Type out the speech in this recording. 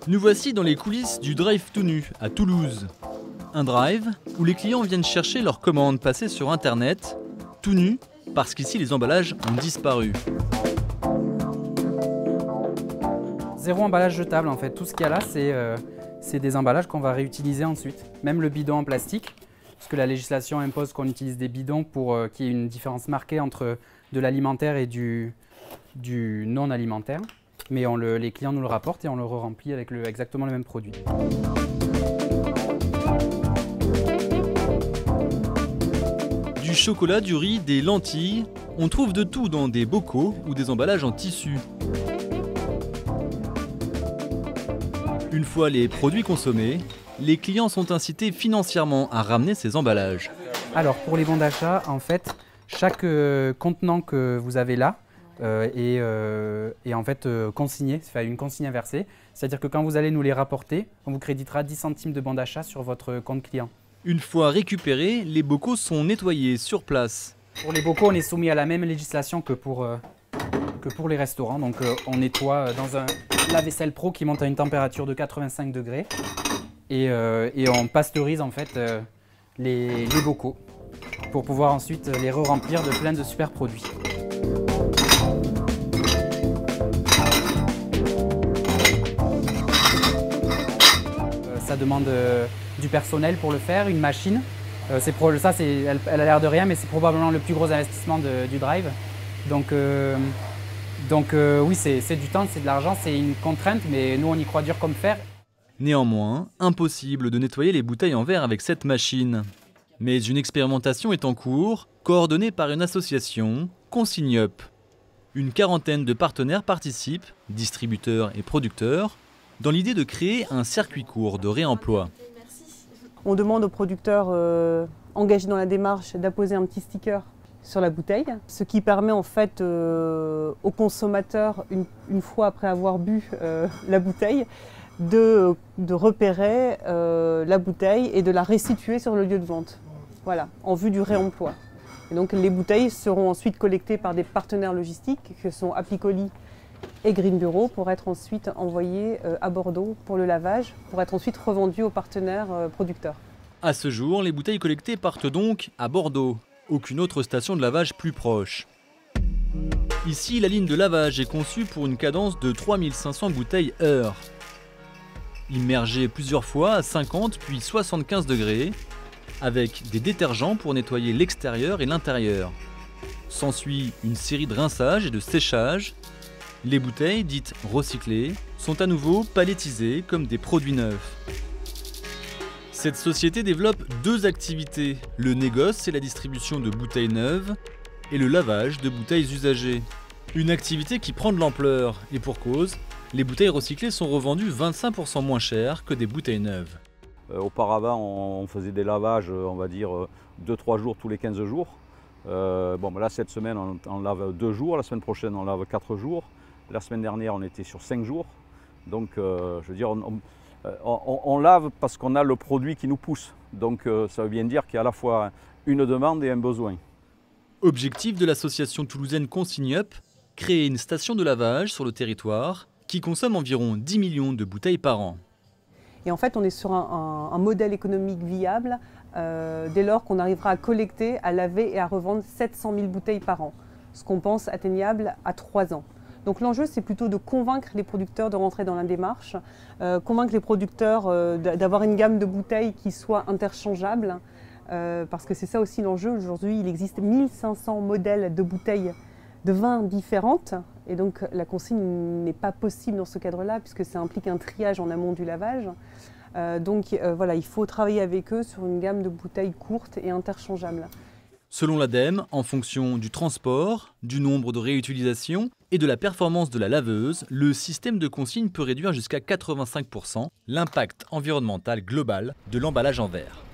Nous voici dans les coulisses du Drive Tout Nu à Toulouse. Un drive où les clients viennent chercher leurs commandes passées sur internet, tout nu, parce qu'ici les emballages ont disparu. Zéro emballage jetable en fait, tout ce qu'il y a là c'est des emballages qu'on va réutiliser ensuite. Même le bidon en plastique, parce que la législation impose qu'on utilise des bidons pour qu'il y ait une différence marquée entre de l'alimentaire et du non alimentaire. Mais les clients nous le rapportent et on le re-remplit avec exactement le même produit. Du chocolat, du riz, des lentilles, on trouve de tout dans des bocaux ou des emballages en tissu. Une fois les produits consommés, les clients sont incités financièrement à ramener ces emballages. Alors pour les bons d'achat, en fait, chaque contenant que vous avez là est en fait consigné, c'est une consigne inversée. C'est-à-dire que quand vous allez nous les rapporter, on vous créditera 10 centimes de bon d'achat sur votre compte client. Une fois récupérés, les bocaux sont nettoyés sur place. Pour les bocaux, on est soumis à la même législation que pour les restaurants. Donc on nettoie dans un lave-vaisselle pro qui monte à une température de 85 degrés et on pasteurise en fait les bocaux pour pouvoir ensuite les re-remplir de plein de super produits. Ça demande du personnel pour le faire, une machine. Elle a l'air de rien, mais c'est probablement le plus gros investissement du drive. Donc oui, c'est du temps, c'est de l'argent, c'est une contrainte, mais nous on y croit dur comme fer. Néanmoins, impossible de nettoyer les bouteilles en verre avec cette machine. Mais une expérimentation est en cours, coordonnée par une association, Consigne Up. Une quarantaine de partenaires participent, distributeurs et producteurs, dans l'idée de créer un circuit court de réemploi. On demande aux producteurs engagés dans la démarche d'apposer un petit sticker sur la bouteille, ce qui permet en fait aux consommateurs, une fois après avoir bu la bouteille, de repérer la bouteille et de la restituer sur le lieu de vente, voilà, en vue du réemploi. Et donc les bouteilles seront ensuite collectées par des partenaires logistiques que sont Applicoli et Green Bureau pour être ensuite envoyées à Bordeaux pour le lavage, pour être ensuite revendues aux partenaires producteurs. À ce jour, les bouteilles collectées partent donc à Bordeaux. Aucune autre station de lavage plus proche. Ici, la ligne de lavage est conçue pour une cadence de 3500 bouteilles heure. Immergées plusieurs fois à 50 puis 75 degrés, avec des détergents pour nettoyer l'extérieur et l'intérieur. S'ensuit une série de rinçages et de séchages. Les bouteilles, dites recyclées, sont à nouveau palettisées comme des produits neufs. Cette société développe deux activités, le négoce et la distribution de bouteilles neuves et le lavage de bouteilles usagées. Une activité qui prend de l'ampleur et pour cause, les bouteilles recyclées sont revendues 25% moins cher que des bouteilles neuves. Auparavant, on faisait des lavages, on va dire 2-3 jours tous les 15 jours. Là, cette semaine, on lave 2 jours, la semaine prochaine, on lave 4 jours. La semaine dernière, on était sur 5 jours. Donc, je veux dire, on lave parce qu'on a le produit qui nous pousse. Donc, ça veut bien dire qu'il y a à la fois une demande et un besoin. Objectif de l'association toulousaine Consigne Up, créer une station de lavage sur le territoire qui consomme environ 10 millions de bouteilles par an. Et en fait, on est sur un modèle économique viable dès lors qu'on arrivera à collecter, à laver et à revendre 700 000 bouteilles par an, ce qu'on pense atteignable à 3 ans. Donc l'enjeu, c'est plutôt de convaincre les producteurs de rentrer dans la démarche, convaincre les producteurs d'avoir une gamme de bouteilles qui soit interchangeable, parce que c'est ça aussi l'enjeu. Aujourd'hui, il existe 1500 modèles de bouteilles de vin différentes, et donc la consigne n'est pas possible dans ce cadre-là, puisque ça implique un triage en amont du lavage. Voilà, il faut travailler avec eux sur une gamme de bouteilles courtes et interchangeables. Selon l'ADEME, en fonction du transport, du nombre de réutilisations et de la performance de la laveuse, le système de consigne peut réduire jusqu'à 85% l'impact environnemental global de l'emballage en verre.